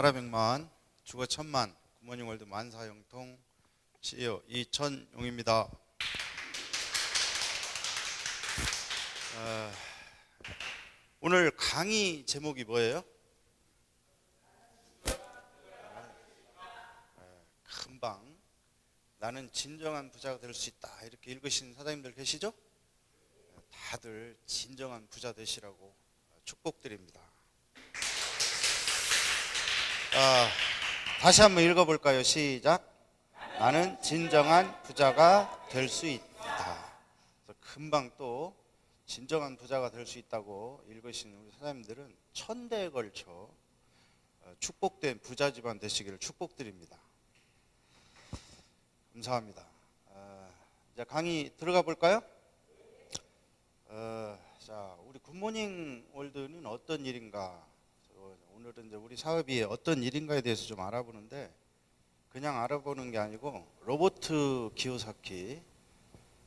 살아백만, 죽어 천만, 굿모닝 월드 만사형통 CEO 이천용입니다. 오늘 강의 제목이 뭐예요? 금방 나는 진정한 부자가 될 수 있다, 이렇게 읽으신 사장님들 계시죠? 다들 진정한 부자 되시라고 축복드립니다. 다시 한번 읽어볼까요? 시작. 나는 진정한 부자가 될 수 있다. 그래서 금방 또 진정한 부자가 될 수 있다고 읽으신 우리 사장님들은 천대에 걸쳐 축복된 부자 집안 되시기를 축복드립니다. 감사합니다. 이제 강의 들어가 볼까요? 자, 우리 굿모닝 월드는 어떤 일인가? 오늘은 이제 우리 사업이 어떤 일인가에 대해서 좀 알아보는데, 그냥 알아보는 게 아니고 로버트 기요사키,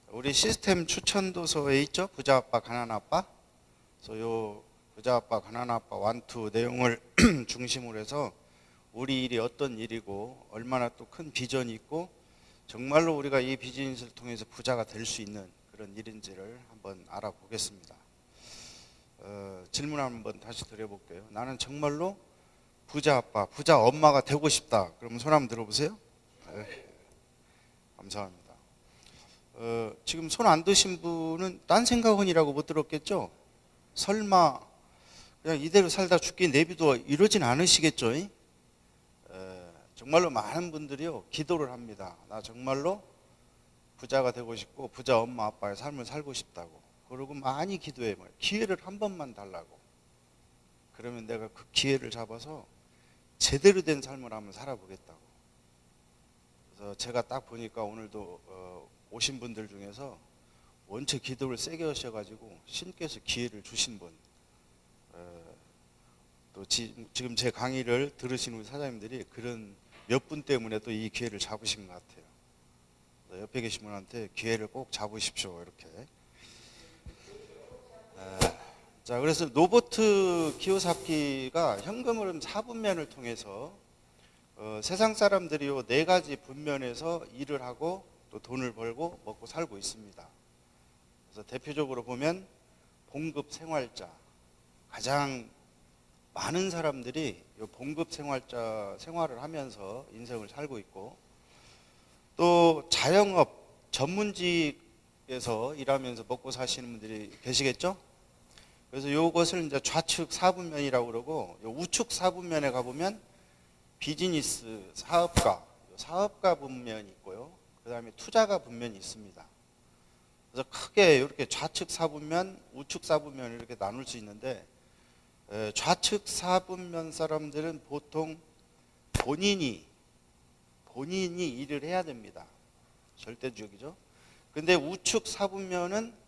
우리 시스템 추천도서에 있죠? 부자 아빠 가난 아빠. 그래서 요 부자 아빠 가난 아빠 1, 2 내용을 중심으로 해서 우리 일이 어떤 일이고 얼마나 또 큰 비전이 있고 정말로 우리가 이 비즈니스를 통해서 부자가 될 수 있는 그런 일인지를 한번 알아보겠습니다. 질문 한번 다시 드려볼게요. 나는 정말로 부자 아빠, 부자 엄마가 되고 싶다. 그러면 손 한번 들어보세요. 감사합니다. 지금 손 안 드신 분은 딴 생각은이라고 못 들었겠죠? 설마 그냥 이대로 살다 죽기 내비둬 이러진 않으시겠죠? 정말로 많은 분들이요 기도를 합니다. 나 정말로 부자가 되고 싶고 부자 엄마 아빠의 삶을 살고 싶다고. 그러고 많이 기도해요. 기회를 한 번만 달라고. 그러면 내가 그 기회를 잡아서 제대로 된 삶을 한번 살아보겠다고. 그래서 제가 딱 보니까 오늘도 오신 분들 중에서 원체 기도를 세게 하셔가지고 신께서 기회를 주신 분, 또 지금 제 강의를 들으신 우리 사장님들이 그런 몇 분 때문에 또 이 기회를 잡으신 것 같아요. 옆에 계신 분한테 기회를 꼭 잡으십시오, 이렇게. 자, 그래서 로버트 키요사키가 현금 흐름 4분면을 통해서 세상 사람들이 네 가지 분면에서 일을 하고 또 돈을 벌고 먹고 살고 있습니다. 그래서 대표적으로 보면 봉급 생활자, 가장 많은 사람들이 이 봉급 생활자 생활을 하면서 인생을 살고 있고, 또 자영업 전문직에서 일하면서 먹고 사시는 분들이 계시겠죠? 그래서 이것을 이제 좌측 4분면이라고 그러고, 우측 4분면에 가보면 비즈니스 사업가 분면이 있고요. 그 다음에 투자가 분면이 있습니다. 그래서 크게 이렇게 좌측 4분면, 우측 4분면 이렇게 나눌 수 있는데, 좌측 4분면 사람들은 보통 본인이 일을 해야 됩니다. 절대적이죠. 근데 우측 4분면은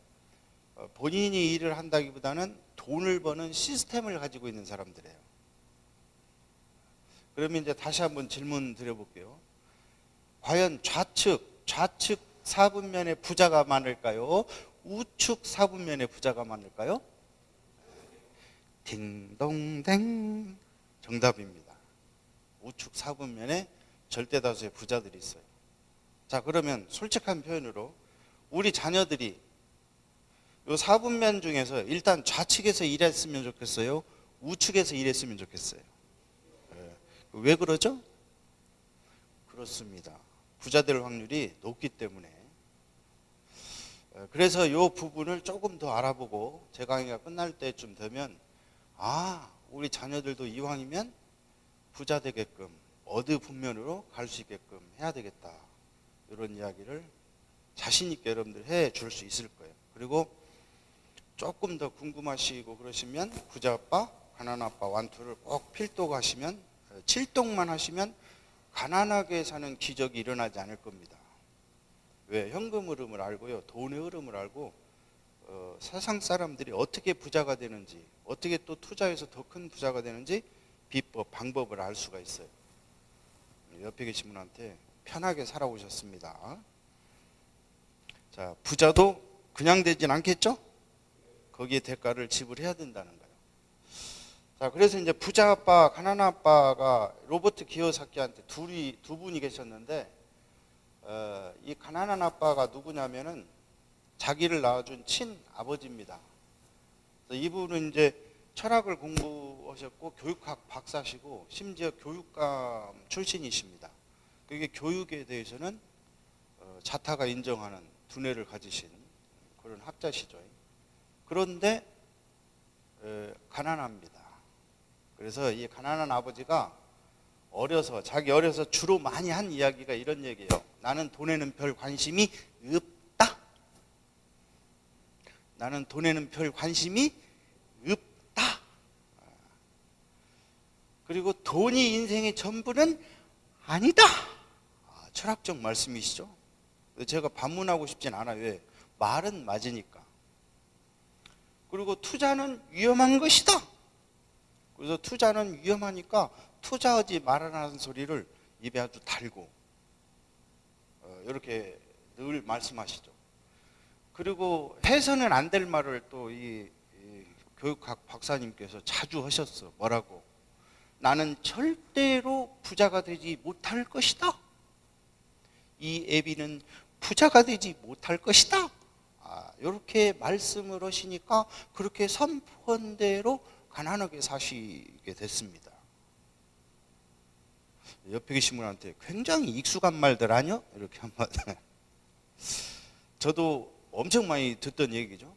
본인이 일을 한다기보다는 돈을 버는 시스템을 가지고 있는 사람들이에요. 그러면 이제 다시 한번 질문 드려볼게요. 과연 좌측 4분면의 부자가 많을까요? 우측 4분면의 부자가 많을까요? 딩동댕, 정답입니다. 우측 4분면에 절대다수의 부자들이 있어요. 자, 그러면 솔직한 표현으로 우리 자녀들이 이 4분면 중에서 일단 좌측에서 일했으면 좋겠어요? 우측에서 일했으면 좋겠어요? 왜 그러죠? 그렇습니다. 부자 될 확률이 높기 때문에. 그래서 이 부분을 조금 더 알아보고 제 강의가 끝날 때쯤 되면, 우리 자녀들도 이왕이면 부자 되게끔 어느 분면으로 갈 수 있게끔 해야 되겠다, 이런 이야기를 자신 있게 여러분들 해줄 수 있을 거예요. 그리고 조금 더 궁금하시고 그러시면 부자 아빠, 가난 아빠 1, 2를 꼭 필독하시면, 7독만 하시면 가난하게 사는 기적이 일어나지 않을 겁니다. 왜? 현금 흐름을 알고요, 돈의 흐름을 알고 세상 사람들이 어떻게 부자가 되는지, 어떻게 또 투자해서 더 큰 부자가 되는지 비법, 방법을 알 수가 있어요. 옆에 계신 분한테 편하게 살아오셨습니다. 자, 부자도 그냥 되진 않겠죠? 거기에 대가를 지불해야 된다는 거예요. 자, 그래서 이제 부자 아빠, 가난한 아빠가 로버트 기요사키한테 두 분이 계셨는데, 이 가난한 아빠가 누구냐면은 자기를 낳아준 친아버지입니다. 이분은 이제 철학을 공부하셨고 교육학 박사시고 심지어 교육감 출신이십니다. 그게 교육에 대해서는 자타가 인정하는 두뇌를 가지신 그런 학자시죠. 그런데 가난합니다. 그래서 이 가난한 아버지가 자기 어려서 주로 많이 한 이야기가 이런 얘기예요. 나는 돈에는 별 관심이 없다. 나는 돈에는 별 관심이 없다. 그리고 돈이 인생의 전부는 아니다. 철학적 말씀이시죠. 제가 반문하고 싶진 않아요. 왜? 말은 맞으니까. 그리고 투자는 위험한 것이다. 그래서 투자는 위험하니까 투자하지 말아라는 소리를 입에 아주 달고 이렇게 늘 말씀하시죠. 그리고 해서는 안 될 말을 또 이 교육학 박사님께서 자주 하셨어. 뭐라고? 나는 절대로 부자가 되지 못할 것이다. 이 애비는 부자가 되지 못할 것이다. 이렇게 말씀을 하시니까 그렇게 선포한 대로 가난하게 사시게 됐습니다. 옆에 계신 분한테 굉장히 익숙한 말들 아니요? 이렇게 한번. 저도 엄청 많이 듣던 얘기죠.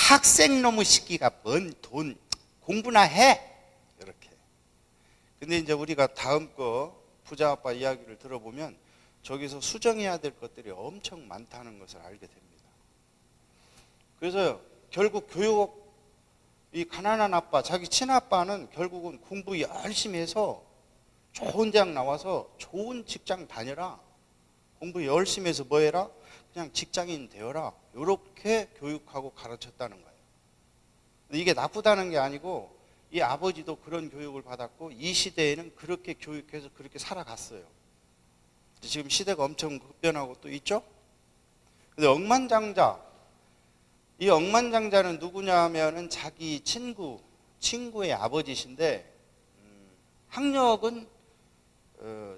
학생 놈의 시기가 뭔 돈 공부나 해. 이렇게. 근데 이제 우리가 다음 거 부자 아빠 이야기를 들어보면 저기서 수정해야 될 것들이 엄청 많다는 것을 알게 됩니다. 그래서 결국 이 가난한 아빠, 자기 친아빠는 결국은 공부 열심히 해서 좋은 대학 나와서 좋은 직장 다녀라. 공부 열심히 해서 뭐 해라? 그냥 직장인 되어라. 이렇게 교육하고 가르쳤다는 거예요. 이게 나쁘다는 게 아니고 이 아버지도 그런 교육을 받았고 이 시대에는 그렇게 교육해서 그렇게 살아갔어요. 지금 시대가 엄청 급변하고 또 있죠? 근데 이 억만장자는 누구냐 하면은 자기 친구의 아버지신데, 학력은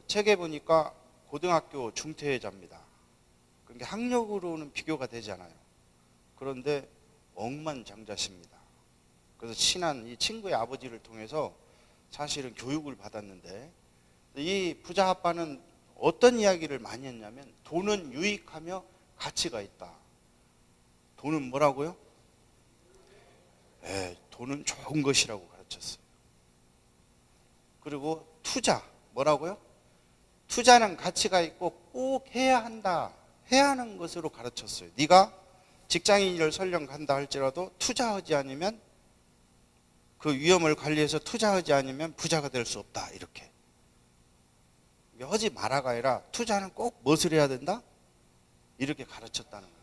책에 보니까 고등학교 중퇴자입니다. 그러니까 학력으로는 비교가 되지 않아요. 그런데 억만장자십니다. 그래서 친한 이 친구의 아버지를 통해서 사실은 교육을 받았는데, 이 부자 아빠는 어떤 이야기를 많이 했냐면 돈은 유익하며 가치가 있다. 돈은 뭐라고요? 돈은 좋은 것이라고 가르쳤어요. 그리고 투자 뭐라고요? 투자는 가치가 있고 꼭 해야 한다. 해야 하는 것으로 가르쳤어요. 네가 직장인 일을 설령 간다 할지라도 투자하지 않으면, 그 위험을 관리해서 투자하지 않으면 부자가 될 수 없다. 이렇게. 하지 마라가 아니라 투자는 꼭 무엇을 해야 된다? 이렇게 가르쳤다는 거예요.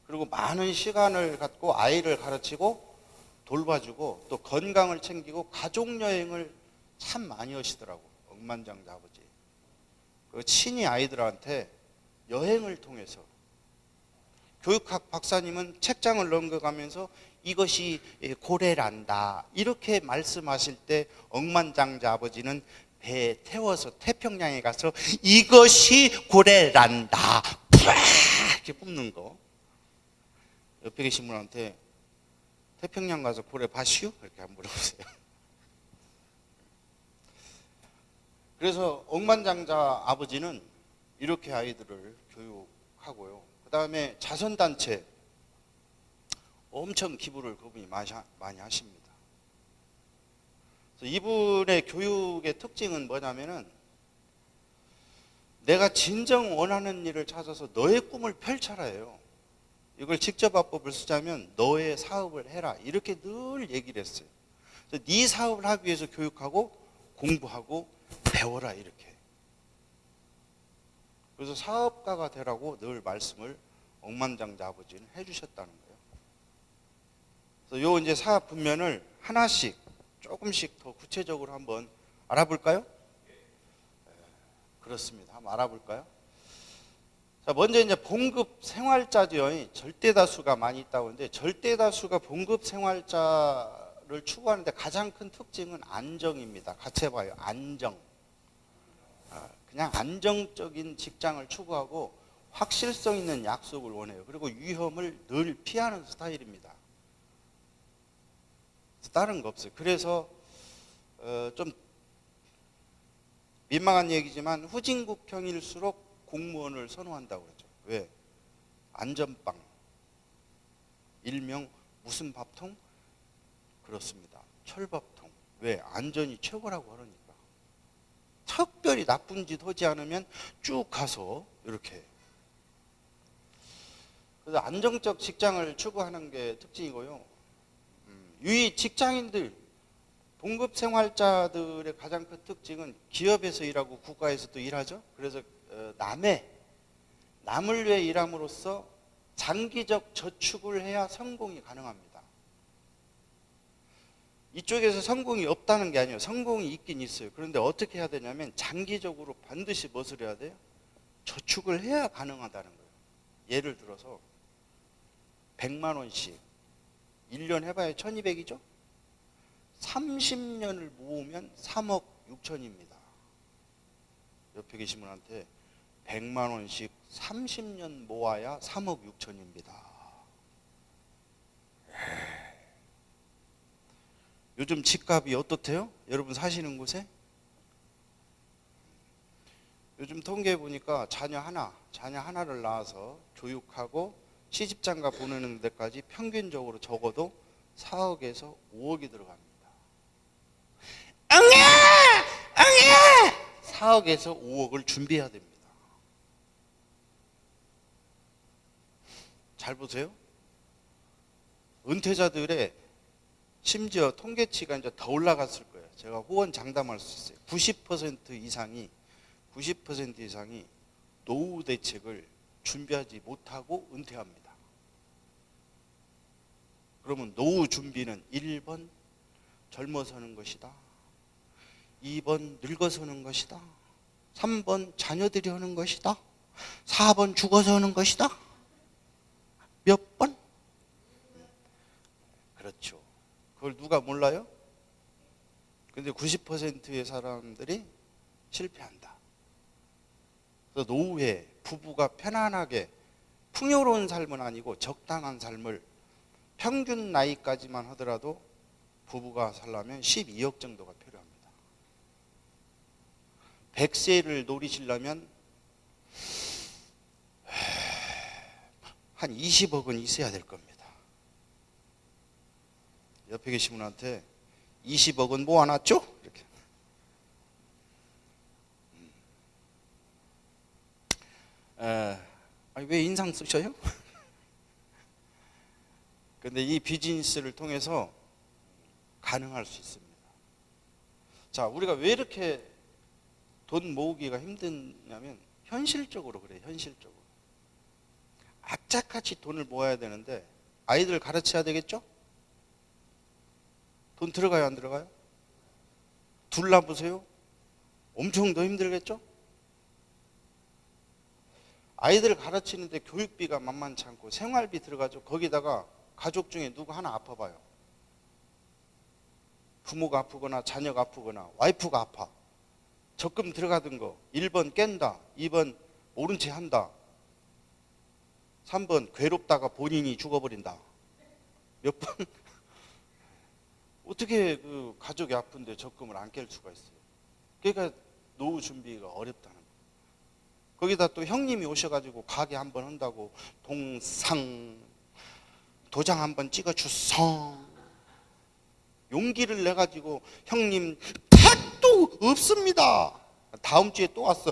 그리고 많은 시간을 갖고 아이를 가르치고 돌봐주고 또 건강을 챙기고 가족여행을 참 많이 하시더라고. 억만장자 아버지. 그 친히 아이들한테 여행을 통해서, 교육학 박사님은 책장을 넘겨가면서 이것이 고래란다 이렇게 말씀하실 때 억만장자 아버지는 배에 태워서 태평양에 가서 이것이 고래란다 이렇게 뿜는 거. 옆에 계신 분한테 태평양 가서 고래 봤슈? 이렇게 한번 물어보세요. 그래서 억만장자 아버지는 이렇게 아이들을 교육하고요. 그 다음에 자선단체 엄청 기부를 그분이 많이 하십니다. 그래서 이분의 교육의 특징은 뭐냐면은, 내가 진정 원하는 일을 찾아서 너의 꿈을 펼쳐라예요. 이걸 직접화법을 쓰자면 너의 사업을 해라 이렇게 늘 얘기를 했어요. 그래서 네 사업을 하기 위해서 교육하고 공부하고 배워라 이렇게. 그래서 사업가가 되라고 늘 말씀을 억만장자 아버지는 해주셨다는 거예요. 그래서 요 이제 사업 분면을 하나씩 조금씩 더 구체적으로 한번 알아볼까요? 그렇습니다. 한번 알아볼까요? 자, 먼저 이제 봉급 생활자죠. 절대다수가 많이 있다고 하는데, 절대다수가 봉급 생활자를 직장을 추구하는데 가장 큰 특징은 안정입니다. 같이 해봐요. 안정. 그냥 안정적인 직장을 추구하고 확실성 있는 약속을 원해요. 그리고 위험을 늘 피하는 스타일입니다. 다른 거 없어요. 그래서 좀 민망한 얘기지만 후진국형일수록 공무원을 선호한다고 그러죠. 왜? 안전빵. 일명 무슨 밥통? 그렇습니다. 철밥통. 왜? 안전이 최고라고 하니까. 특별히 나쁜 짓 하지 않으면 쭉 가서 이렇게. 그래서 안정적 직장을 추구하는 게 특징이고요. 유이 직장인들, 봉급 생활자들의 가장 큰 특징은 기업에서 일하고 국가에서도 일하죠. 그래서 남을 위해 일함으로써 장기적 저축을 해야 성공이 가능합니다. 이쪽에서 성공이 없다는 게 아니에요. 성공이 있긴 있어요. 그런데 어떻게 해야 되냐면 장기적으로 반드시 무엇을 해야 돼요? 저축을 해야 가능하다는 거예요. 예를 들어서 100만 원씩 1년 해봐야 1200이죠? 30년을 모으면 3억 6천입니다. 옆에 계신 분한테 100만 원씩 30년 모아야 3억 6천입니다. 요즘 집값이 어떻대요? 여러분 사시는 곳에? 요즘 통계 보니까 자녀 하나를 낳아서 교육하고 시집장가 보내는 데까지 평균적으로 적어도 4억에서 5억이 들어갑니다. 4억에서 5억을 준비해야 됩니다. 잘 보세요. 은퇴자들의 심지어 통계치가 이제 더 올라갔을 거예요. 제가 호언장담할 수 있어요. 90% 이상이 노후 대책을 준비하지 못하고 은퇴합니다. 그러면 노후 준비는 1번 젊어서는 것이다. 2번 늙어서는 것이다. 3번 자녀들이 하는 것이다. 4번 죽어서 하는 것이다. 몇 번? 그렇죠. 그걸 누가 몰라요? 근데 90%의 사람들이 실패한다. 그래서 노후에 부부가 편안하게 풍요로운 삶은 아니고 적당한 삶을 평균 나이까지만 하더라도 부부가 살려면 12억 정도가 필요합니다. 100세를 노리시려면 한 20억은 있어야 될 겁니다. 옆에 계신 분한테 20억은 모아놨죠? 이렇게. 아니, 왜 인상 쓰셔요? 근데 이 비즈니스를 통해서 가능할 수 있습니다. 자, 우리가 왜 이렇게 돈 모으기가 힘드냐면 현실적으로 그래요. 현실적으로. 악착같이 돈을 모아야 되는데 아이들 가르쳐야 되겠죠? 돈 들어가요, 안 들어가요? 둘러보세요. 엄청 더 힘들겠죠? 아이들 가르치는데 교육비가 만만치 않고 생활비 들어가죠. 거기다가 가족 중에 누구 하나 아파봐요. 부모가 아프거나 자녀가 아프거나 와이프가 아파. 적금 들어가던 거 1번 깬다, 2번 모른 채 한다, 3번 괴롭다가 본인이 죽어버린다. 몇 번? 어떻게 그 가족이 아픈데 적금을 안 깰 수가 있어요? 그러니까 노후 준비가 어렵다는 거예요. 거기다 또 형님이 오셔가지고 가게 한번 한다고 도장 한번 찍어주소. 용기를 내가지고 형님 택도 없습니다. 다음 주에 또 왔어.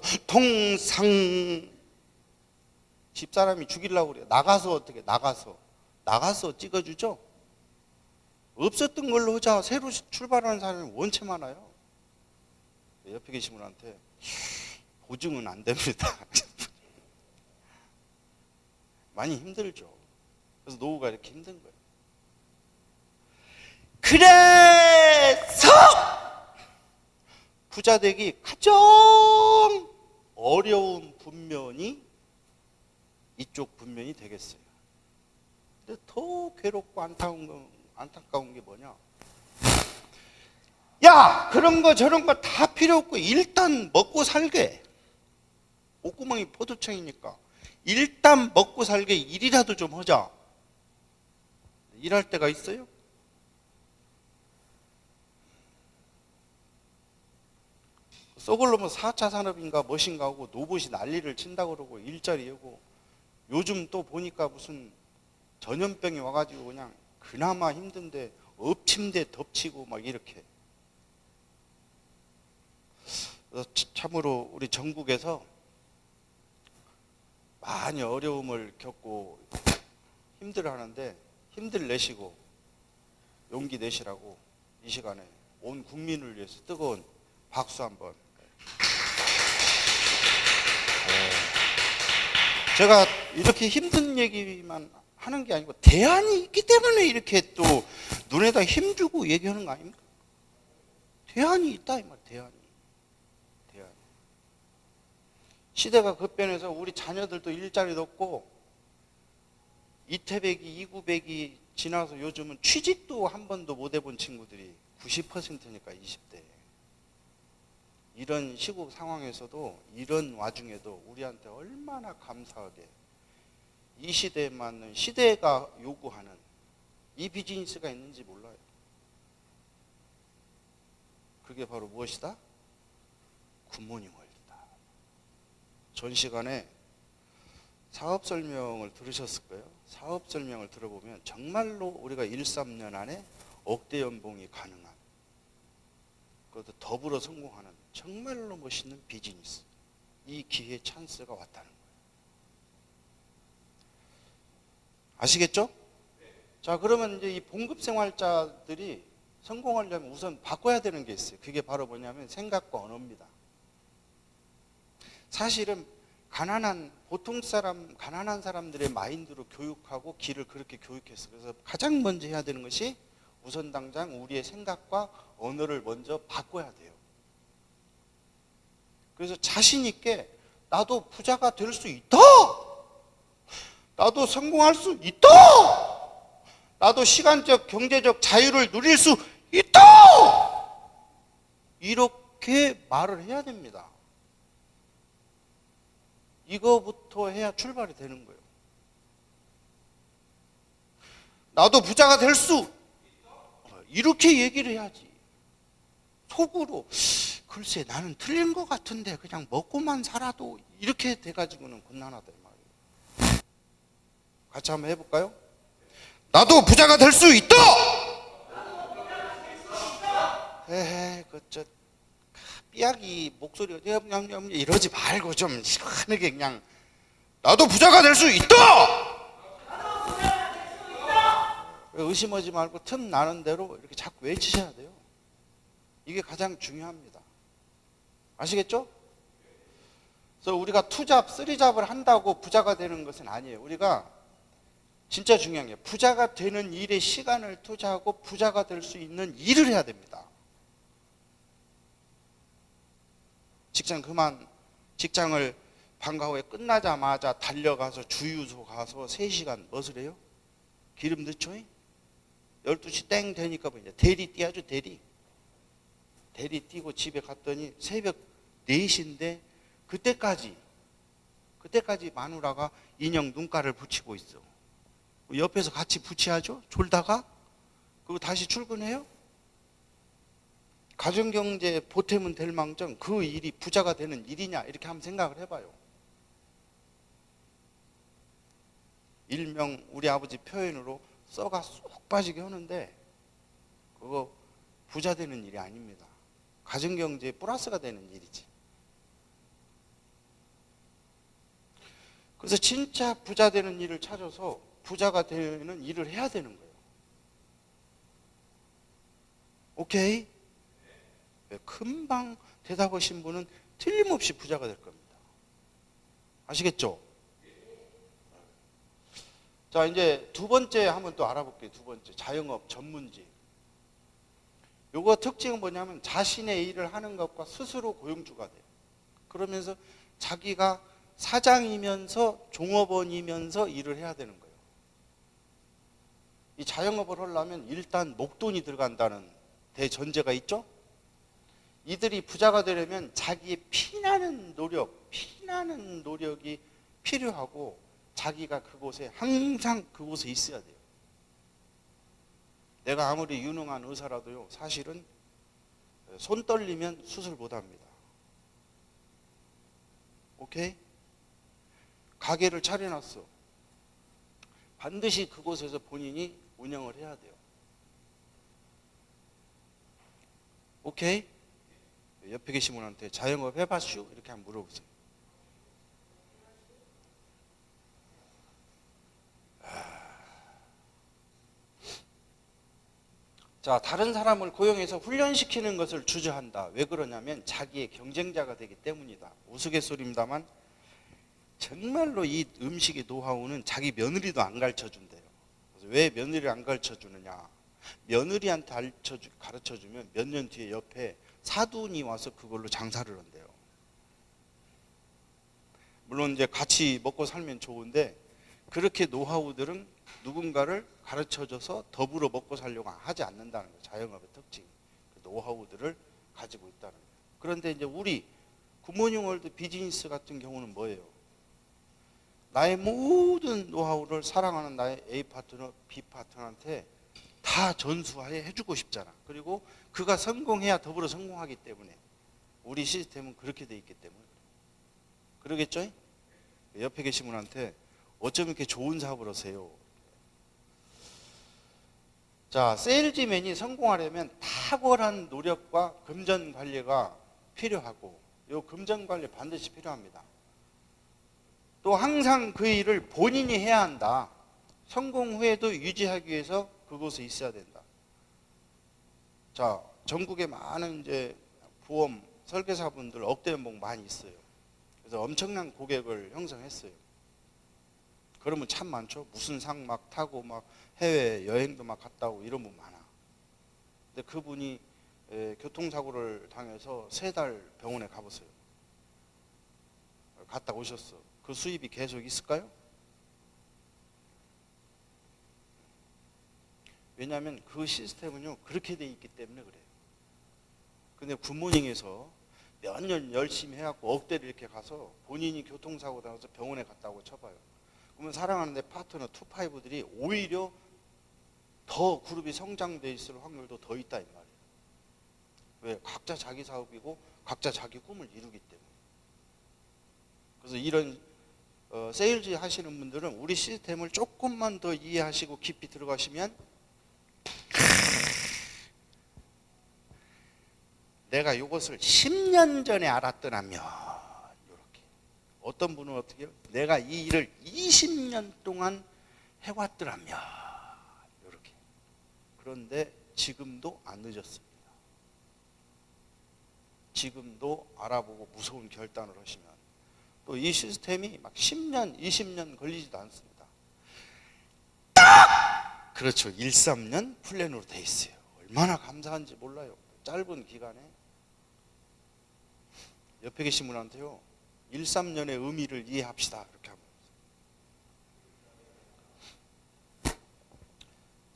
집사람이 죽이려고 그래요. 나가서 어떻게 나가서 찍어주죠. 없었던 걸로 하자. 새로 출발하는 사람이 원체 많아요. 옆에 계신 분한테 보증은 안 됩니다. 많이 힘들죠. 그래서 노후가 이렇게 힘든 거예요. 그래서 부자 되기 가장 어려운 분면이 이쪽 분면이 되겠어요. 근데 더 괴롭고 안타까운 게 뭐냐? 야, 그런 거 저런 거 다 필요 없고 일단 먹고 살게. 목구멍이 포도청이니까 일단 먹고 살게 일이라도 좀 하자. 일할 때가 있어요? 썩을 놈은 4차 산업인가 뭐신가 하고 노봇이 난리를 친다고 그러고 일자리 하고 요즘 또 보니까 무슨 전염병이 와가지고 그냥 그나마 힘든데 엎침대 덮치고 막 이렇게. 그래서 참으로 우리 전국에서 많이 어려움을 겪고 힘들어하는데 힘들 내시고 용기 내시라고 이 시간에 온 국민을 위해서 뜨거운 박수 한번. 제가 이렇게 힘든 얘기만 하는 게 아니고 대안이 있기 때문에 이렇게 또 눈에다 힘주고 얘기하는 거 아닙니까? 대안이 있다 이 말. 대안이. 시대가 급변해서 우리 자녀들도 일자리도 없고 이태백이 이구백이 지나서 요즘은 취직도 한 번도 못 해본 친구들이 90%니까 20대. 이런 시국 상황에서도 이런 와중에도 우리한테 얼마나 감사하게 이 시대에 맞는 시대가 요구하는 이 비즈니스가 있는지 몰라요. 그게 바로 무엇이다? 굿모닝 월드다. 전 시간에 사업 설명을 들으셨을 거예요. 사업 설명을 들어보면 정말로 우리가 1, 3년 안에 억대 연봉이 가능한, 그것도 더불어 성공하는 정말로 멋있는 비즈니스, 이 기회 찬스가 왔다는 거예요. 아시겠죠? 자, 그러면 이제 이 봉급생활자들이 성공하려면 우선 바꿔야 되는 게 있어요. 그게 바로 뭐냐면 생각과 언어입니다. 사실은 보통 가난한 사람들의 마인드로 교육하고 길을 그렇게 교육했어요. 그래서 가장 먼저 해야 되는 것이 우선 당장 우리의 생각과 언어를 먼저 바꿔야 돼요. 그래서 자신 있게 나도 부자가 될 수 있다. 나도 성공할 수 있다. 나도 시간적 경제적 자유를 누릴 수 있다. 이렇게 말을 해야 됩니다. 이거부터 해야 출발이 되는 거예요. 나도 부자가 될 수, 이렇게 얘기를 해야지. 속으로 글쎄 나는 틀린 것 같은데 그냥 먹고만 살아도, 이렇게 돼가지고는 곤란하다 이 말이에요. 같이 한번 해볼까요? 나도 부자가 될 수 있다. 에헤, 그저 삐약이 목소리가 이러지 말고 좀 시원하게 그냥 나도 부자가 될 수 있다. 의심하지 말고 틈 나는 대로 이렇게 자꾸 외치셔야 돼요. 이게 가장 중요합니다. 아시겠죠? 그래서 우리가 투잡, 쓰리잡을 한다고 부자가 되는 것은 아니에요. 우리가 진짜 중요한 게 부자가 되는 일에 시간을 투자하고 부자가 될 수 있는 일을 해야 됩니다. 직장을 방과 후에 끝나자마자 달려가서 주유소 가서 3시간 무엇을 해요? 기름 넣죠? 12시 땡 되니까 이제 대리 뛰어야죠. 대리 뛰고 집에 갔더니 새벽 4시인데 그때까지 마누라가 인형 눈가를 붙이고 있어. 옆에서 같이 붙여야죠. 졸다가 그리고 다시 출근해요. 가정경제 보탬은 될 망정 그 일이 부자가 되는 일이냐, 이렇게 한번 생각을 해봐요. 일명 우리 아버지 표현으로 썩어 쏙 빠지게 하는데 그거 부자 되는 일이 아닙니다. 가정경제에 플러스가 되는 일이지. 그래서 진짜 부자 되는 일을 찾아서 부자가 되는 일을 해야 되는 거예요. 오케이? 금방 대답하신 분은 틀림없이 부자가 될 겁니다. 아시겠죠? 자, 이제 두 번째 한번 또 알아볼게요. 두 번째, 자영업 전문직. 요거 특징은 뭐냐면 자신의 일을 하는 것과 스스로 고용주가 돼요. 그러면서 자기가 사장이면서 종업원이면서 일을 해야 되는 거예요. 이 자영업을 하려면 일단 목돈이 들어간다는 대전제가 있죠? 이들이 부자가 되려면 자기의 피나는 노력이 필요하고 자기가 그곳에 항상 그곳에 있어야 돼요. 내가 아무리 유능한 의사라도요, 사실은 손 떨리면 수술 못 합니다. 오케이? 가게를 차려놨어. 반드시 그곳에서 본인이 운영을 해야 돼요. 오케이? 옆에 계신 분한테 자영업 해봤슈? 이렇게 한번 물어보세요. 자, 다른 사람을 고용해서 훈련시키는 것을 주저한다. 왜 그러냐면 자기의 경쟁자가 되기 때문이다. 우스갯소리입니다만 정말로 이 음식의 노하우는 자기 며느리도 안 가르쳐준대요. 그래서 왜 며느리를 안 가르쳐주느냐. 며느리한테 가르쳐주면 몇 년 뒤에 옆에 사돈이 와서 그걸로 장사를 한대요. 물론 이제 같이 먹고 살면 좋은데 그렇게 노하우들은 누군가를 가르쳐줘서 더불어 먹고 살려고 하지 않는다는 거예요. 자영업의 특징. 그 노하우들을 가지고 있다는 거예요. 그런데 이제 우리 굿모닝 월드 비즈니스 같은 경우는 뭐예요? 나의 모든 노하우를 사랑하는 나의 A 파트너, B 파트너한테 다 전수해 해주고 싶잖아. 그리고 그가 성공해야 더불어 성공하기 때문에 우리 시스템은 그렇게 돼 있기 때문에 그러겠죠? 옆에 계신 분한테 어쩜 이렇게 좋은 사업을 하세요? 자, 세일즈맨이 성공하려면 탁월한 노력과 금전 관리가 필요하고 이 금전 관리 반드시 필요합니다. 또 항상 그 일을 본인이 해야 한다. 성공 후에도 유지하기 위해서 그곳에 있어야 된다. 자, 전국에 많은 이제 부업 설계사분들 억대 연봉 많이 있어요. 그래서 엄청난 고객을 형성했어요. 그러면 참 많죠. 무슨 상 막 타고 막 해외 여행도 막 갔다 오고 이런 분 많아. 근데 그분이 교통사고를 당해서 3달 병원에 가보세요. 갔다 오셨어. 그 수입이 계속 있을까요? 왜냐하면 그 시스템은요 그렇게 돼 있기 때문에 그래요. 근데 굿모닝에서 몇 년 열심히 해갖고 억대를 이렇게 가서 본인이 교통사고 당해서 병원에 갔다고 쳐봐요. 그러면 사랑하는 내 파트너 2,5들이 오히려 더 그룹이 성장돼 있을 확률도 더 있다 이 말이에요. 왜? 각자 자기 사업이고 각자 자기 꿈을 이루기 때문에. 그래서 이런 세일즈 하시는 분들은 우리 시스템을 조금만 더 이해하시고 깊이 들어가시면 내가 이것을 10년 전에 알았더라면 이렇게. 어떤 분은 어떻게 해요? 내가 이 일을 20년 동안 해왔더라면 이렇게. 그런데 지금도 안 늦었습니다. 지금도 알아보고 무서운 결단을 하시면 또 이 시스템이 막 10년, 20년 걸리지도 않습니다. 딱! 그렇죠. 1, 3년 플랜으로 돼 있어요. 얼마나 감사한지 몰라요. 짧은 기간에. 옆에 계신 분한테요. 1, 3년의 의미를 이해합시다. 이렇게 하면.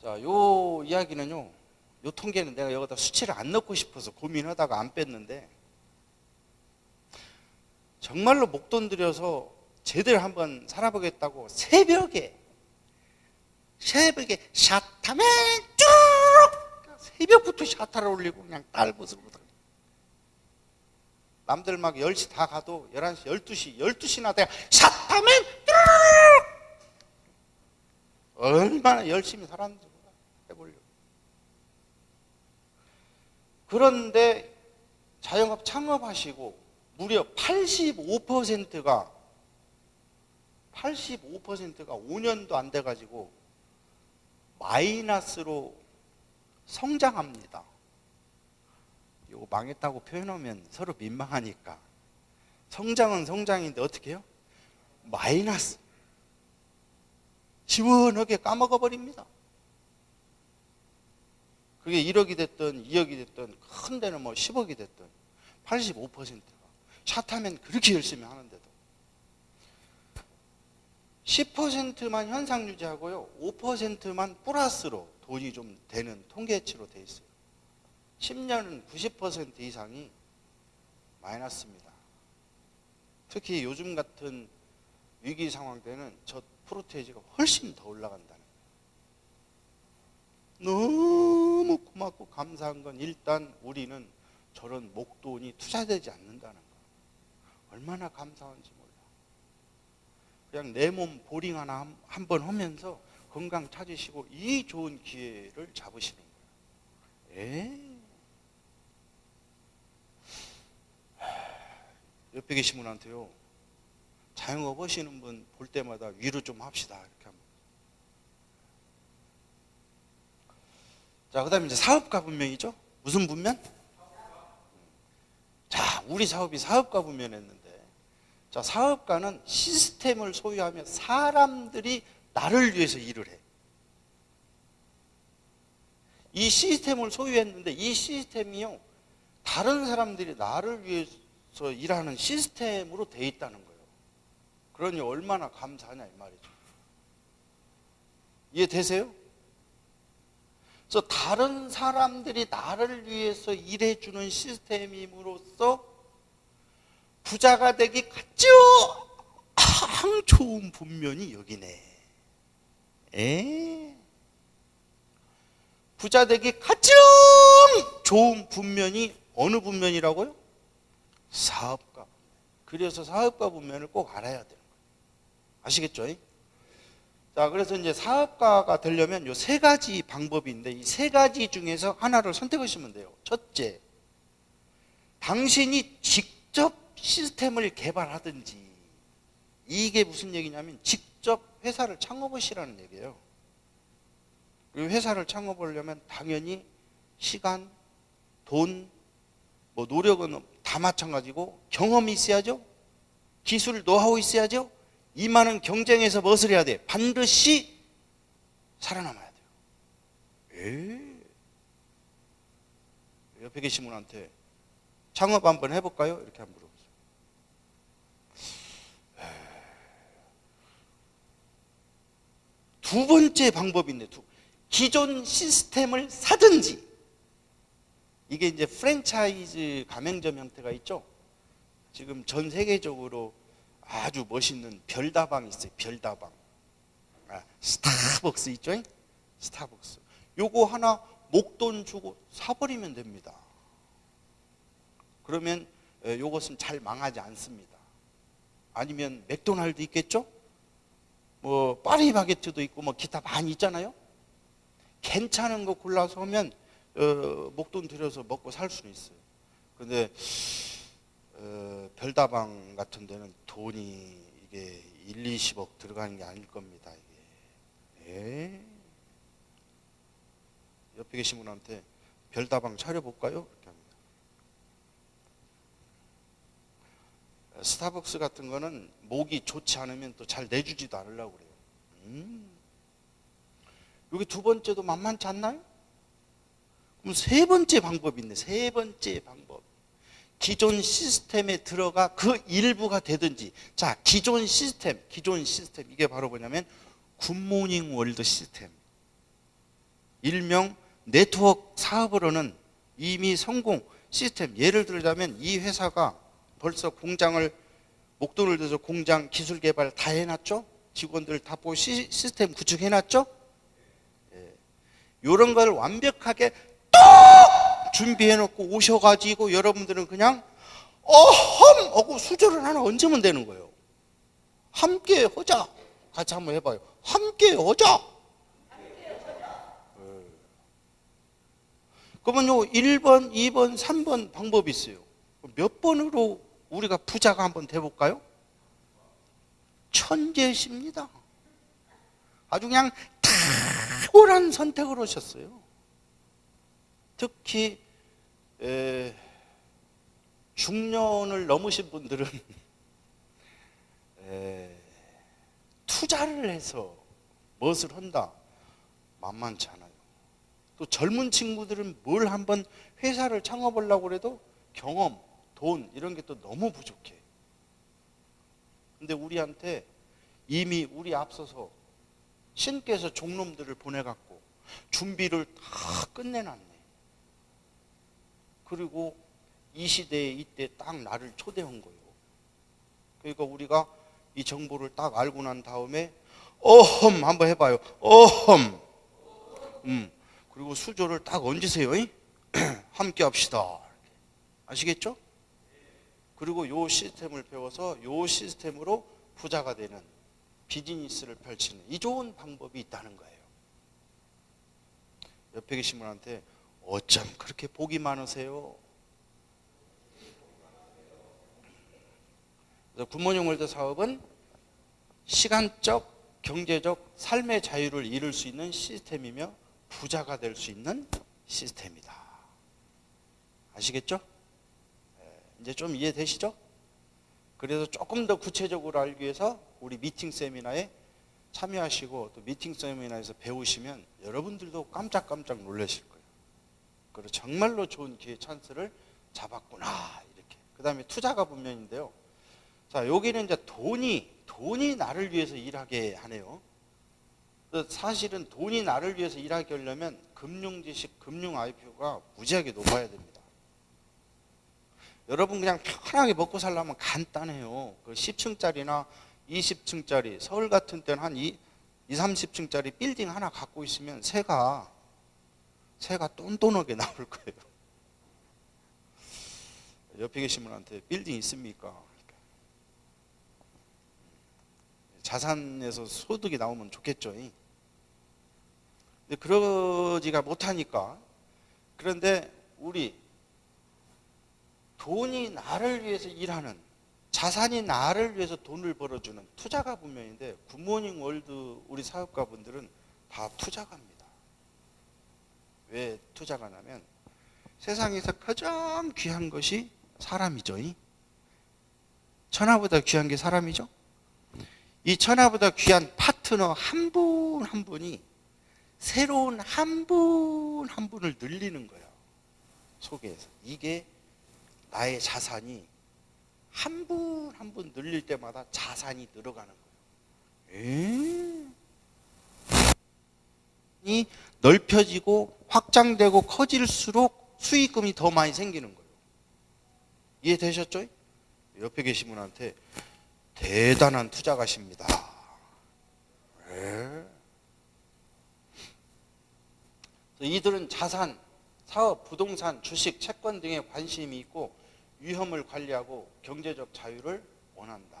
자, 요 이야기는요. 요 통계는 내가 여기다 수치를 안 넣고 싶어서 고민하다가 안 뺐는데 정말로 목돈 들여서 제대로 한번 살아보겠다고 새벽에 샷하면 쭉 새벽부터 샷하러 올리고 그냥 딸붓으로 남들 막 10시 다 가도 11시, 12시나 돼야 샷하면 쭉 얼마나 열심히 살았는지 해보려고. 그런데 자영업 창업하시고 무려 85%가 5년도 안 돼가지고 마이너스로 성장합니다. 이거 망했다고 표현하면 서로 민망하니까. 성장은 성장인데 어떻게 해요? 마이너스. 시원하게 까먹어 버립니다. 그게 1억이 됐든 2억이 됐든 큰 데는 뭐 10억이 됐든 85%가 샷하면 그렇게 열심히 하는데도 10%만 현상 유지하고요 5%만 플러스로 돈이 좀 되는 통계치로 돼 있어요. 10년은 90% 이상이 마이너스입니다. 특히 요즘 같은 위기 상황 때는 저 프로테이지가 훨씬 더 올라간다는 거예요. 너무 고맙고 감사한 건 일단 우리는 저런 목돈이 투자되지 않는다는 거예요. 얼마나 감사한지 몰라. 그냥 내 몸 보링 하나 한번 하면서 건강 찾으시고 이 좋은 기회를 잡으시는 거예요. 옆에 계신 분한테요, 자영업 하시는 분 볼 때마다 위로 좀 합시다 이렇게 합니다. 자, 그 다음에 이제 사업가 분명이죠. 무슨 분면? 자, 우리 사업이 사업가 분면했는데, 자, 사업가는 시스템을 소유하며 사람들이 나를 위해서 일을 해. 이 시스템을 소유했는데 이 시스템이요, 다른 사람들이 나를 위해서 일하는 시스템으로 돼 있다는 거예요. 그러니 얼마나 감사하냐 이 말이죠. 이해되세요? 그래서 다른 사람들이 나를 위해서 일해주는 시스템임으로써 부자가 되기 가장 좋은 분면이 여기네. 부자 되기 가장 좋은 분면이 어느 분면이라고요? 사업가. 그래서 사업가 분면을 꼭 알아야 되는 거예요. 아시겠죠? 자, 그래서 이제 사업가가 되려면 요 세 가지 방법이 있는데 이 세 가지 중에서 하나를 선택하시면 돼요. 첫째, 당신이 직접 시스템을 개발하든지, 이게 무슨 얘기냐면 직접 회사를 창업하시라는 얘기예요. 그리고 회사를 창업하려면 당연히 시간, 돈, 뭐 노력은 다 마찬가지고 경험이 있어야죠. 기술, 노하우 있어야죠. 이 많은 경쟁에서 무엇을 해야 돼? 반드시 살아남아야 돼요. 옆에 계신 분한테 창업 한번 해볼까요? 이렇게 한번 물어보세요. 두 번째 방법이 있네. 기존 시스템을 사든지. 이게 이제 프랜차이즈 가맹점 형태가 있죠. 지금 전 세계적으로 아주 멋있는 별다방이 있어요. 별다방. 스타벅스 있죠? 스타벅스. 요거 하나 목돈 주고 사버리면 됩니다. 그러면 요것은 잘 망하지 않습니다. 아니면 맥도날드 있겠죠? 뭐 파리바게트도 있고 뭐 기타 많이 있잖아요. 괜찮은 거 골라서 하면 목돈 들여서 먹고 살 수는 있어요. 근데 별다방 같은 데는 돈이 이게 1, 20억 들어가는 게 아닐 겁니다. 이게. 옆에 계신 분한테 별다방 차려볼까요? 이렇게 합니다. 스타벅스 같은 거는 목이 좋지 않으면 또 잘 내주지도 않으려고 그래요. 여기 두 번째도 만만치 않나요? 그럼 세 번째 방법이 있네. 세 번째 방법. 기존 시스템에 들어가 그 일부가 되든지. 자, 기존 시스템 이게 바로 뭐냐면 굿모닝 월드 시스템. 일명 네트워크 사업으로는 이미 성공 시스템. 예를 들자면 이 회사가 벌써 공장을 목돈을 들여서 공장 기술 개발 다 해놨죠? 직원들 다 보고 시스템 구축해놨죠? 이런 걸 완벽하게 딱 준비해놓고 오셔가지고 여러분들은 그냥 어험 하고 수저를 하나 얹으면 되는 거예요. 함께 하자. 같이 한번 해봐요. 함께 하자. 그러면 요 1번, 2번, 3번 방법이 있어요. 몇 번으로 우리가 부자가 한번 돼볼까요? 천재십니다. 아주 그냥 탁월한 선택을 하셨어요. 특히 중년을 넘으신 분들은 투자를 해서 무엇을 한다? 만만치 않아요. 또 젊은 친구들은 뭘 한번 회사를 창업하려고 해도 경험, 돈 이런 게 또 너무 부족해. 근데 우리한테 이미 우리 앞서서 신께서 종놈들을 보내갖고 준비를 다 끝내놨네. 그리고 이 시대에 이때 딱 나를 초대한 거예요. 그러니까 우리가 이 정보를 딱 알고 난 다음에 어험 한번 해봐요. 어험. 그리고 수조를 딱 얹으세요. 함께 합시다. 아시겠죠? 그리고 요 시스템을 배워서 요 시스템으로 부자가 되는 비즈니스를 펼치는 이 좋은 방법이 있다는 거예요. 옆에 계신 분한테 어쩜 그렇게 복이 많으세요? 그래서 굿모닝 월드 사업은 시간적, 경제적, 삶의 자유를 이룰 수 있는 시스템이며 부자가 될 수 있는 시스템이다. 아시겠죠? 이제 좀 이해되시죠? 그래서 조금 더 구체적으로 알기 위해서 우리 미팅 세미나에 참여하시고 또 미팅 세미나에서 배우시면 여러분들도 깜짝깜짝 놀라실 거예요. 그리고 정말로 좋은 기회 찬스를 잡았구나 이렇게. 그 다음에 투자가 분면인데요. 자, 여기는 이제 돈이 나를 위해서 일하게 하네요. 사실은 돈이 나를 위해서 일하게 하려면 금융 지식, 금융 IQ가 무지하게 높아야 됩니다. 여러분 그냥 편하게 먹고 살려면 간단해요. 그 10층짜리나 20층짜리 서울 같은 때는 한 20, 30층짜리 빌딩 하나 갖고 있으면 새가 똔똔하게 나올 거예요. 옆에 계신 분한테 빌딩 있습니까? 자산에서 소득이 나오면 좋겠죠. 근데 그러지가 못하니까. 그런데 우리 돈이 나를 위해서 일하는, 자산이 나를 위해서 돈을 벌어주는 투자가 분명인데 굿모닝 월드 우리 사업가분들은 다 투자가입니다. 왜 투자가냐면 세상에서 가장 귀한 것이 사람이죠. 천하보다 귀한 게 사람이죠. 이 천하보다 귀한 파트너 한 분 한 분이 새로운 한 분 한 분을 늘리는 거예요. 속에서. 이게 나의 자산이 한 분 한 분 늘릴 때마다 자산이 늘어가는 거예요. 이 넓혀지고 확장되고 커질수록 수익금이 더 많이 생기는 거예요. 이해되셨죠? 옆에 계신 분한테 대단한 투자가십니다. 이들은 자산, 사업, 부동산, 주식, 채권 등에 관심이 있고 위험을 관리하고 경제적 자유를 원한다.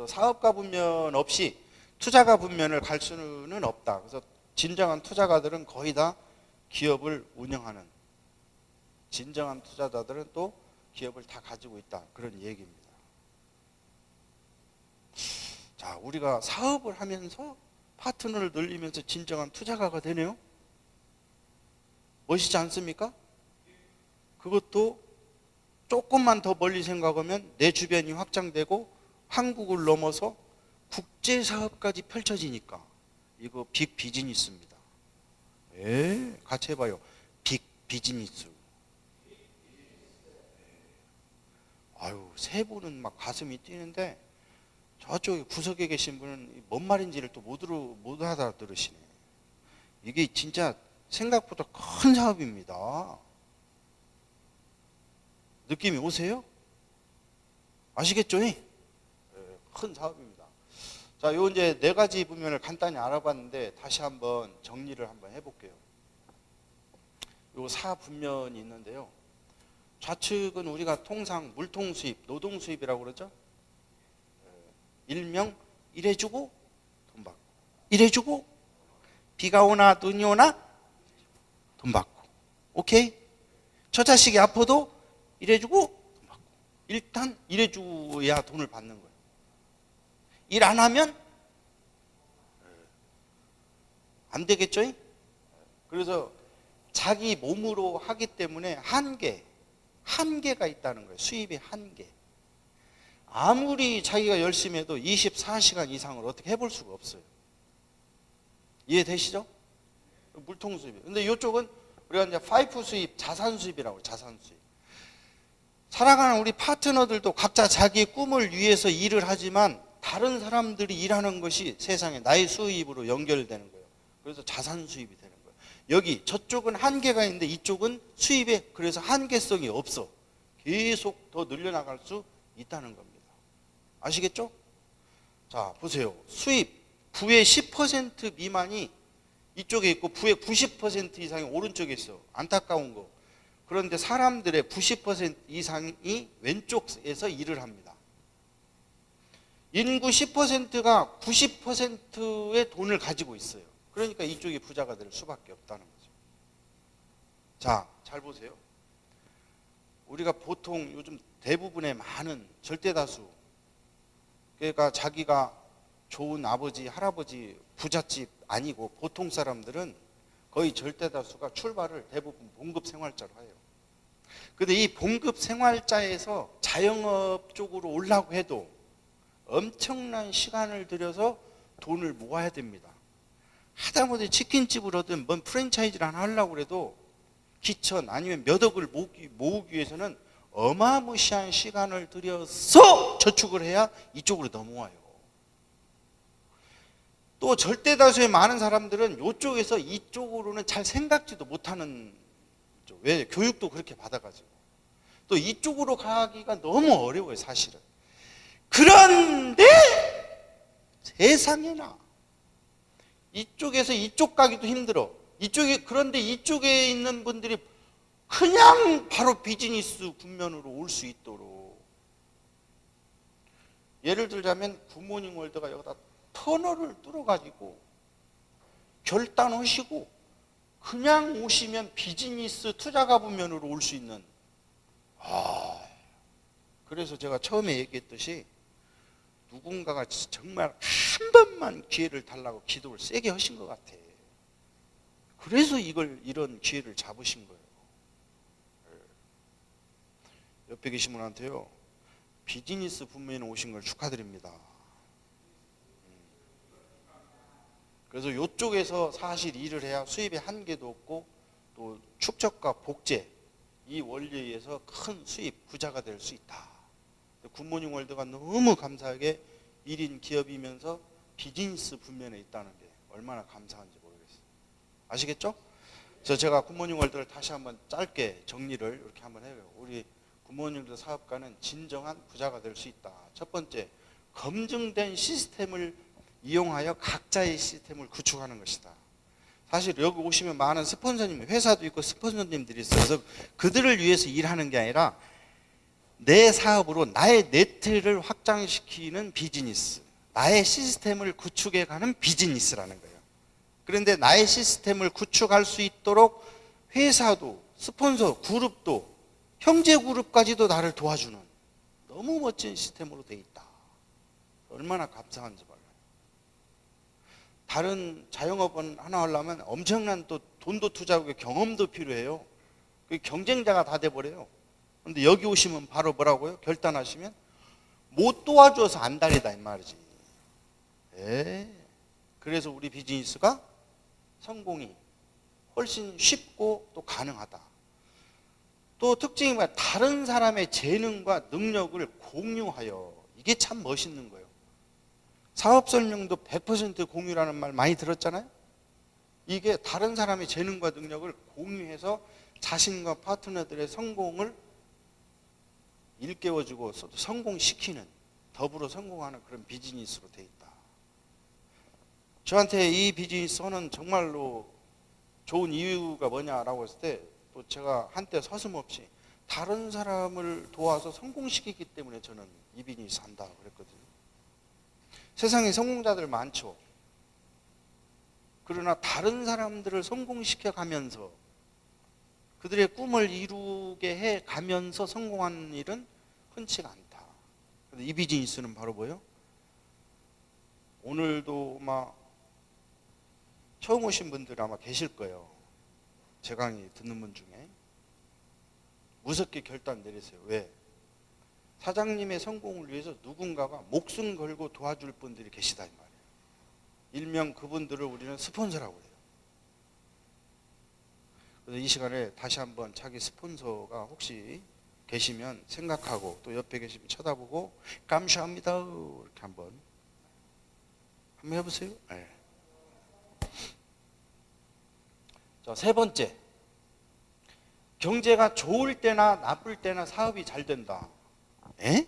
사업가 분면 없이 투자가 분면을 갈 수는 없다. 그래서 진정한 투자가들은 거의 다 기업을 운영하는, 진정한 투자자들은 또 기업을 다 가지고 있다. 그런 얘기입니다. 자, 우리가 사업을 하면서 파트너를 늘리면서 진정한 투자가가 되네요. 멋있지 않습니까? 그것도 조금만 더 멀리 생각하면 내 주변이 확장되고 한국을 넘어서 국제 사업까지 펼쳐지니까 이거 빅 비즈니스입니다. 같이 해봐요. 빅 비즈니스. 아유, 세 분은 막 가슴이 뛰는데 저쪽에 구석에 계신 분은 뭔 말인지를 또 못 알아들으시네. 이게 진짜 생각보다 큰 사업입니다. 느낌이 오세요? 아시겠죠? 큰 사업입니다. 자, 요 이제 네 가지 분면을 간단히 알아봤는데 다시 한번 정리를 한번 해볼게요. 요 사분면이 있는데요. 좌측은 우리가 통상 물통 수입, 노동 수입이라고 그러죠. 일명 일해주고 돈 받고, 일해주고 비가 오나 눈이 오나 돈 받고, 오케이? 저 자식이 아파도 일해주고 돈 받고. 일단 일해줘야 돈을 받는 거예요. 일 안 하면 안 되겠죠? 그래서 자기 몸으로 하기 때문에 한계가 있다는 거예요. 수입의 한계. 아무리 자기가 열심히 해도 24시간 이상을 어떻게 해볼 수가 없어요. 이해되시죠? 물통 수입. 근데 이쪽은 우리가 이제 파이프 수입, 자산 수입이라고 해요. 자산 수입. 살아가는 우리 파트너들도 각자 자기의 꿈을 위해서 일을 하지만 다른 사람들이 일하는 것이 세상에 나의 수입으로 연결되는 거예요. 그래서 자산 수입이 되는 거예요. 여기 저쪽은 한계가 있는데 이쪽은 수입에 그래서 한계성이 없어. 계속 더 늘려나갈 수 있다는 겁니다. 아시겠죠? 자, 보세요. 수입, 부의 10% 미만이 이쪽에 있고 부의 90% 이상이 오른쪽에 있어. 안타까운 거. 그런데 사람들의 90% 이상이 왼쪽에서 일을 합니다. 인구 10%가 90%의 돈을 가지고 있어요. 그러니까 이쪽이 부자가 될 수밖에 없다는 거죠. 자, 잘 보세요. 우리가 보통 요즘 대부분의 많은 절대다수, 그러니까 자기가 좋은 아버지, 할아버지, 부잣집 아니고 보통 사람들은 거의 절대다수가 출발을 대부분 봉급 생활자로 해요. 근데 이 봉급 생활자에서 자영업 쪽으로 오려고 해도 엄청난 시간을 들여서 돈을 모아야 됩니다. 하다못해 치킨집을 하든 뭔 프랜차이즈를 하나 하려고 해도 기천 아니면 몇 억을 모으기 위해서는 어마무시한 시간을 들여서 저축을 해야 이쪽으로 넘어와요. 또 절대다수의 많은 사람들은 이쪽에서 이쪽으로는 잘 생각지도 못하는, 왜? 교육도 그렇게 받아가지고 또 이쪽으로 가기가 너무 어려워요, 사실은. 그런데 세상에나 이쪽에서 이쪽 가기도 힘들어. 그런데 이쪽에 있는 분들이 그냥 바로 비즈니스 국면으로 올 수 있도록, 예를 들자면 굿모닝 월드가 여기다 터널을 뚫어가지고 결단하시고 그냥 오시면 비즈니스 투자가 부면으로 올 수 있는, 그래서 제가 처음에 얘기했듯이 누군가가 정말 한 번만 기회를 달라고 기도를 세게 하신 것 같아. 그래서 이런 기회를 잡으신 거예요. 옆에 계신 분한테요, 비즈니스 분면에 오신 걸 축하드립니다. 그래서 이쪽에서 사실 일을 해야 수입의 한계도 없고 또 축적과 복제, 이 원리에 의해서 큰 수입 부자가 될 수 있다. 굿모닝 월드가 너무 감사하게 1인 기업이면서 비즈니스 분면에 있다는 게 얼마나 감사한지 모르겠어요. 아시겠죠? 그래서 제가 굿모닝 월드를 다시 한번 짧게 정리를 이렇게 한번 해요. 우리 굿모닝 월드 사업가는 진정한 부자가 될 수 있다. 첫 번째, 검증된 시스템을 이용하여 각자의 시스템을 구축하는 것이다. 사실 여기 오시면 많은 스폰서님, 회사도 있고 스폰서님들이 있어서 그들을 위해서 일하는 게 아니라 내 사업으로 나의 네트를 확장시키는 비즈니스, 나의 시스템을 구축해 가는 비즈니스라는 거예요. 그런데 나의 시스템을 구축할 수 있도록 회사도, 스폰서, 그룹도, 형제 그룹까지도 나를 도와주는 너무 멋진 시스템으로 돼 있다. 얼마나 감사한지 몰라요. 다른 자영업은 하나 하려면 엄청난 또 돈도 투자하고 경험도 필요해요. 경쟁자가 다 돼버려요. 근데 여기 오시면 바로 뭐라고요? 결단하시면 못 도와줘서 안 다니다 이 말이지. 그래서 우리 비즈니스가 성공이 훨씬 쉽고 또 가능하다. 또 특징이 뭐야? 다른 사람의 재능과 능력을 공유하여. 이게 참 멋있는 거예요. 사업 설명도 100% 공유라는 말 많이 들었잖아요. 이게 다른 사람의 재능과 능력을 공유해서 자신과 파트너들의 성공을 일깨워주고 성공시키는, 더불어 성공하는 그런 비즈니스로 돼 있다. 저한테 이 비즈니스는 정말로 좋은 이유가 뭐냐라고 했을 때, 또 제가 한때 서슴없이 다른 사람을 도와서 성공시키기 때문에 저는 이 비즈니스 한다 그랬거든요. 세상에 성공자들 많죠. 그러나 다른 사람들을 성공시켜 가면서 그들의 꿈을 이루게 해 가면서 성공하는 일은 흔치가 않다. 이 비즈니스는 바로 뭐예요? 오늘도 막 처음 오신 분들 아마 계실 거예요. 제 강의 듣는 분 중에. 무섭게 결단 내리세요. 왜? 사장님의 성공을 위해서 누군가가 목숨 걸고 도와줄 분들이 계시다 이 말이에요. 일명 그분들을 우리는 스폰서라고 해요. 그래서 이 시간에 다시 한번 자기 스폰서가 혹시 계시면 생각하고, 또 옆에 계시면 쳐다보고 감사합니다 이렇게 한번 해보세요. 네. 자, 세 번째, 경제가 좋을 때나 나쁠 때나 사업이 잘 된다. 에?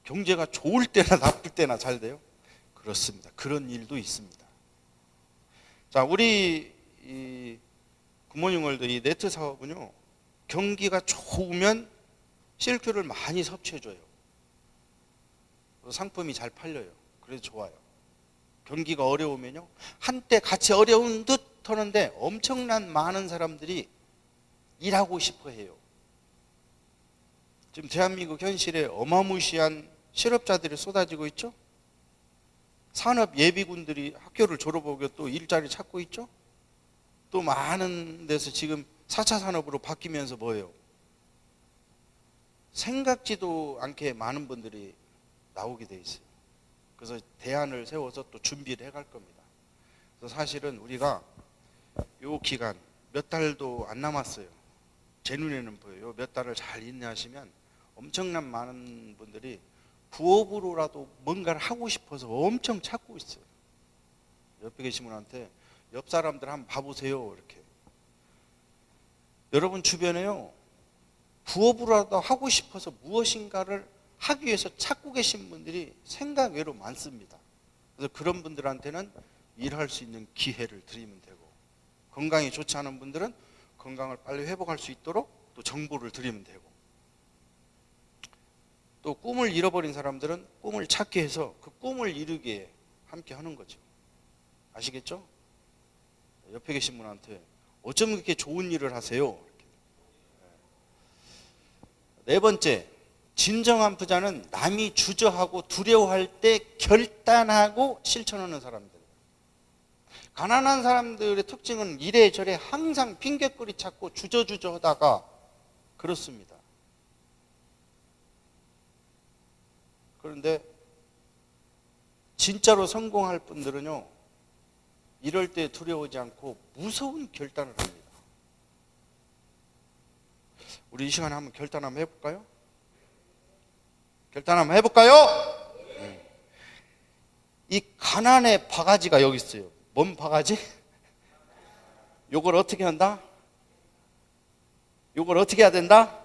경제가 좋을 때나 나쁠 때나 잘 돼요? 그렇습니다. 그런 일도 있습니다. 자, 우리 이 굿모닝월드 이 네트 사업은요, 경기가 좋으면 실큐를 많이 섭취해줘요. 상품이 잘 팔려요. 그래서 좋아요. 경기가 어려우면요, 한때 같이 어려운 듯 하는데 엄청난 많은 사람들이 일하고 싶어 해요. 지금 대한민국 현실에 어마무시한 실업자들이 쏟아지고 있죠. 산업 예비군들이 학교를 졸업하고 또 일자리 찾고 있죠. 또 많은 데서 지금 4차 산업으로 바뀌면서 뭐예요? 생각지도 않게 많은 분들이 나오게 돼 있어요. 그래서 대안을 세워서 또 준비를 해갈 겁니다. 그래서 사실은 우리가 요 기간 몇 달도 안 남았어요. 제 눈에는 보여요. 몇 달을 잘 인내하시면 엄청난 많은 분들이 부업으로라도 뭔가를 하고 싶어서 엄청 찾고 있어요. 옆에 계신 분한테 옆 사람들 한번 봐보세요. 이렇게. 여러분 주변에요, 부업으로라도 하고 싶어서 무엇인가를 하기 위해서 찾고 계신 분들이 생각 외로 많습니다. 그래서 그런 분들한테는 일할 수 있는 기회를 드리면 되고, 건강이 좋지 않은 분들은 건강을 빨리 회복할 수 있도록 또 정보를 드리면 되고, 또 꿈을 잃어버린 사람들은 꿈을 찾게 해서 그 꿈을 이루기에 함께 하는 거죠. 아시겠죠? 옆에 계신 분한테 어쩜 그렇게 좋은 일을 하세요? 이렇게. 네 번째, 진정한 부자는 남이 주저하고 두려워할 때 결단하고 실천하는 사람들. 가난한 사람들의 특징은 이래저래 항상 핑계거리 찾고 주저주저 하다가 그렇습니다. 그런데 진짜로 성공할 분들은요, 이럴 때 두려워하지 않고 무서운 결단을 합니다. 우리 이 시간에 한번 결단 한번 해볼까요? 결단 한번 해볼까요? 이 가난의 바가지가 여기 있어요. 뭔 바가지? 요걸 어떻게 한다? 요걸 어떻게 해야 된다?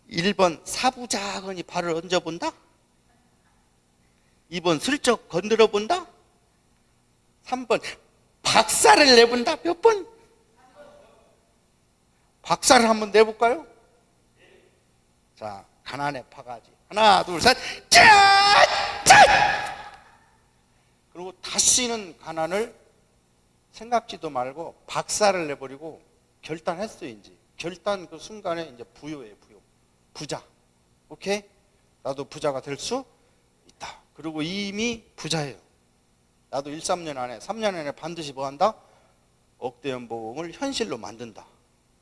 1번 사부작은히 발을 얹어본다. 2번 슬쩍 건드려본다. 3번 박살을 내본다. 몇 번? 박살을 한번 내볼까요? 자, 가난의 바가지. 하나, 둘, 셋. 짠! 짠! 그리고 다시는 가난을 생각지도 말고 박살을 내버리고 결단했어요. 이제 결단 그 순간에 이제 부유예요. 부유. 부자. 오케이? 나도 부자가 될 수 있다. 그리고 이미 부자예요. 나도 1, 3년 안에 3년 안에 반드시 뭐 한다? 억대 연봉을 현실로 만든다.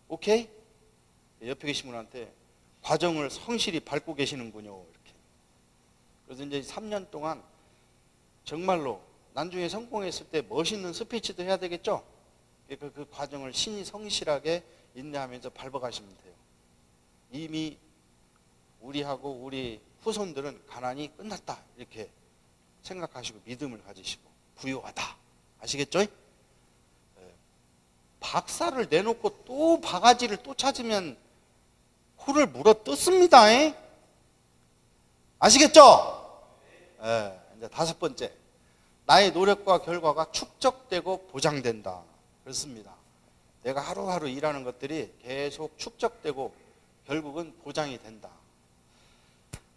오케이? 옆에 계신 분한테 과정을 성실히 밟고 계시는군요. 이렇게. 그래서 이제 3년 동안 정말로 나중에 성공했을 때 멋있는 스피치도 해야 되겠죠? 그 과정을 신이 성실하게 인내하면서 밟아가시면 돼요. 이미 우리하고 우리 후손들은 가난이 끝났다. 이렇게 생각하시고 믿음을 가지시고 부유하다. 아시겠죠? 박살을 내놓고 또 바가지를 또 찾으면 코를 물어 뜯습니다. 아시겠죠? 이제 5번째, 나의 노력과 결과가 축적되고 보장된다. 그렇습니다. 내가 하루하루 일하는 것들이 계속 축적되고 결국은 보장이 된다.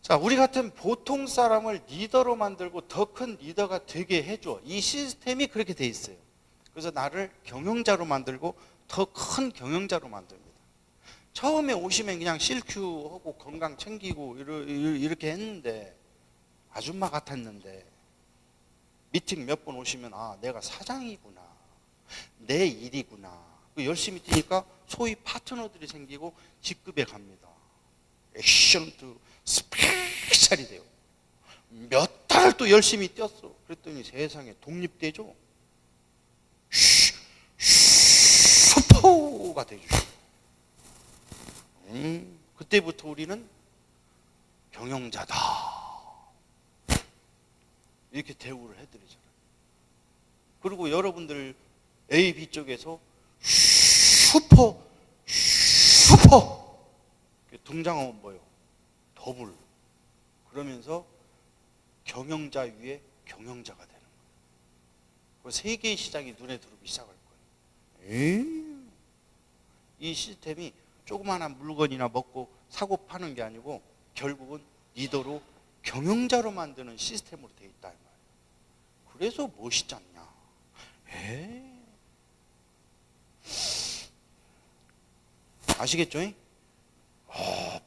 자, 우리 같은 보통 사람을 리더로 만들고 더 큰 리더가 되게 해줘. 이 시스템이 그렇게 돼 있어요. 그래서 나를 경영자로 만들고 더 큰 경영자로 만듭니다. 처음에 오시면 그냥 실큐하고 건강 챙기고 이렇게 했는데 아줌마 같았는데 미팅 몇 번 오시면 아, 내가 사장이구나. 내 일이구나. 열심히 뛰니까 소위 파트너들이 생기고 직급에 갑니다. 액션트 스페셜이 돼요. 몇 달 또 열심히 뛰었어. 그랬더니 세상에 독립되죠. 슈퍼가 되죠. 그때부터 우리는 경영자다. 이렇게 대우를 해드리잖아요. 그리고 여러분들 A, B 쪽에서 슈퍼 등장하면 뭐예요? 더블. 그러면서 경영자 위에 경영자가 되는 거예요. 그 세계의 시장이 눈에 들어오기 시작할 거예요. 이 시스템이 조그마한 물건이나 먹고 사고 파는 게 아니고 결국은 리더로 경영자로 만드는 시스템으로 되어 있다 이 말이에요. 그래서 멋있지 않냐? 아시겠죠?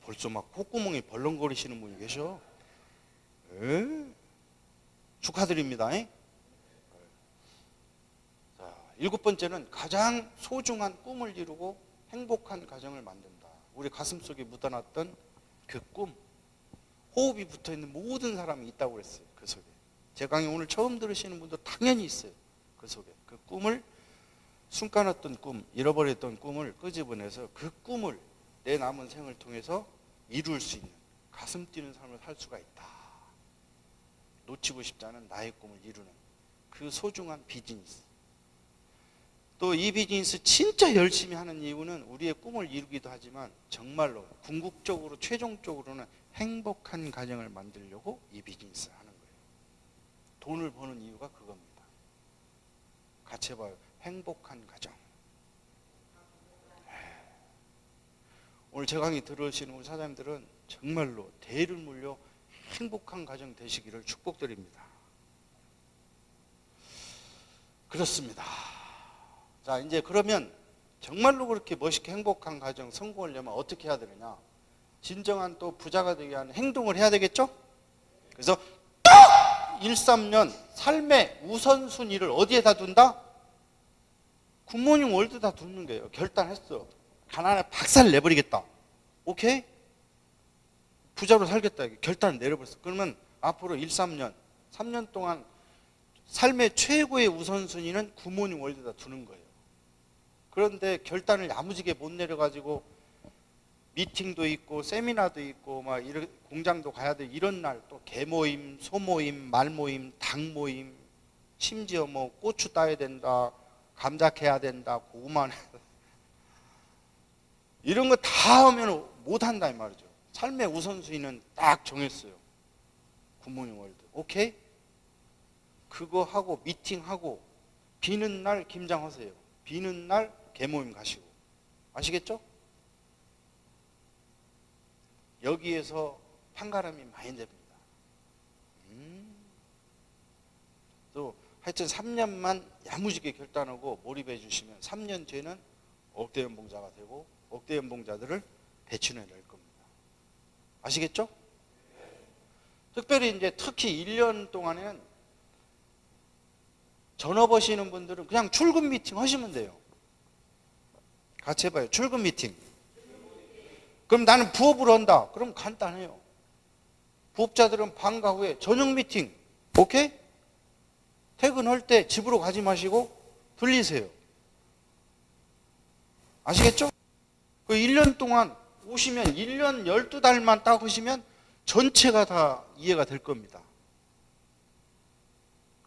벌써 막 콧구멍이 벌렁거리시는 분이 계셔. 축하드립니다. 자, 7번째는 가장 소중한 꿈을 이루고 행복한 가정을 만든다. 우리 가슴속에 묻어놨던 그 꿈, 호흡이 붙어있는 모든 사람이 있다고 그랬어요. 그 속에. 제 강의 오늘 처음 들으시는 분도 당연히 있어요. 그 속에. 그 꿈을, 숨 까놨던 꿈, 잃어버렸던 꿈을 끄집어내서 그 꿈을 내 남은 생을 통해서 이룰 수 있는 가슴 뛰는 삶을 살 수가 있다. 놓치고 싶지 않은 나의 꿈을 이루는 그 소중한 비즈니스. 또 이 비즈니스 진짜 열심히 하는 이유는 우리의 꿈을 이루기도 하지만 정말로 궁극적으로 최종적으로는 행복한 가정을 만들려고 이 비즈니스를 하는 거예요. 돈을 버는 이유가 그겁니다. 같이 해봐요. 행복한 가정. 오늘 제 강의 들으시는 우리 사장님들은 정말로 대를 물려 행복한 가정 되시기를 축복드립니다. 그렇습니다. 자, 이제 그러면 정말로 그렇게 멋있게 행복한 가정 성공하려면 어떻게 해야 되느냐? 진정한 또 부자가 되기 위한 행동을 해야 되겠죠? 그래서 딱 1~3년 삶의 우선순위를 어디에다 둔다? 굿모닝 월드에다 두는 거예요. 결단했어. 가난에 박살 내버리겠다. 오케이? 부자로 살겠다. 결단을 내려버렸어. 그러면 앞으로 1~3년, 3년 동안 삶의 최고의 우선순위는 굿모닝 월드에다 두는 거예요. 그런데 결단을 야무지게 못 내려가지고 미팅도 있고 세미나도 있고 막 이런 공장도 가야 돼. 이런 날 또 개모임, 소모임, 말모임, 닭모임, 심지어 뭐 고추 따야 된다, 감자 캐야 된다, 고구마 이런 거 다 하면 못 한다 이 말이죠. 삶의 우선순위는 딱 정했어요. 굿모닝 월드. 오케이? 그거 하고 미팅하고 비는 날 김장하세요. 비는 날 개모임 가시고. 아시겠죠? 여기에서 판가름이 많이 됩니다. 또 하여튼 3년만 야무지게 결단하고 몰입해 주시면 3년 뒤에는 억대 연봉자가 되고 억대 연봉자들을 배출해 낼 겁니다. 아시겠죠? 특별히 이제 특히 1년 동안에는 전업 하시는 분들은 그냥 출근 미팅 하시면 돼요. 같이 해봐요. 출근 미팅. 그럼 나는 부업으로 한다. 그럼 간단해요. 부업자들은 방과 후에 저녁 미팅. 오케이? 퇴근할 때 집으로 가지 마시고 들리세요. 아시겠죠? 그 1년 동안 오시면 1년 12달만 딱 오시면 전체가 다 이해가 될 겁니다.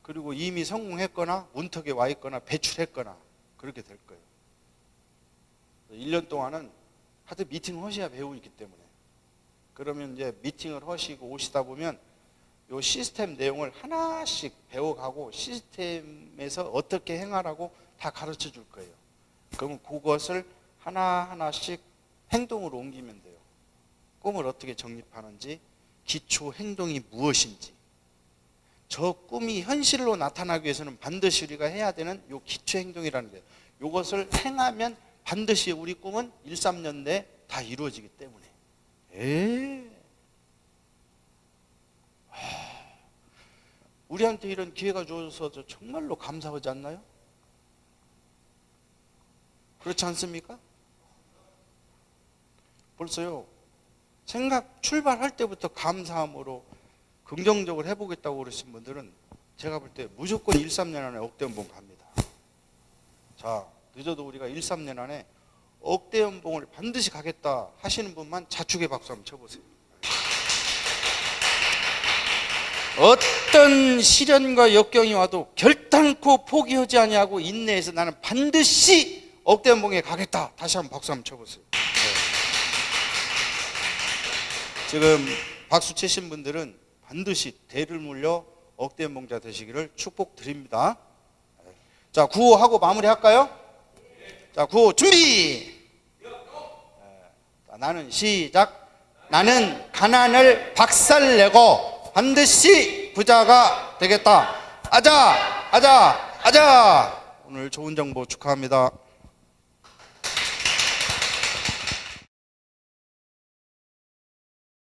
그리고 이미 성공했거나 문턱에 와 있거나 배출했거나 그렇게 될 거예요. 1년 동안은 하여튼 미팅을 하셔야 배우기 때문에. 그러면 이제 미팅을 하시고 오시다 보면 요 시스템 내용을 하나씩 배워가고 시스템에서 어떻게 행하라고 다 가르쳐 줄 거예요. 그러면 그것을 하나하나씩 행동으로 옮기면 돼요. 꿈을 어떻게 정립하는지, 기초 행동이 무엇인지. 저 꿈이 현실로 나타나기 위해서는 반드시 우리가 해야 되는 요 기초 행동이라는 거예요. 요것을 행하면 반드시 우리 꿈은 1~3년 내에 다 이루어지기 때문에. 우리한테 이런 기회가 주어져서 정말로 감사하지 않나요? 그렇지 않습니까? 벌써요, 출발할 때부터 감사함으로 긍정적으로 해보겠다고 그러신 분들은 제가 볼 때 무조건 1~3년 안에 억대 연봉 갑니다. 자, 늦어도 우리가 1~3년 안에 억대 연봉을 반드시 가겠다 하시는 분만 자축의 박수 한번 쳐보세요. 어떤 시련과 역경이 와도 결단코 포기하지 아니하고 인내해서 나는 반드시 억대연봉에 가겠다. 다시 한번 박수 한번 쳐보세요. 네. 지금 박수 치신 분들은 반드시 대를 물려 억대연봉자 되시기를 축복드립니다. 네. 자, 구호하고 마무리할까요? 자, 구호 준비. 네. 자, 나는 시작. 나는 가난을 박살내고 반드시 부자가 되겠다. 아자, 아자, 아자. 오늘 좋은 정보 축하합니다.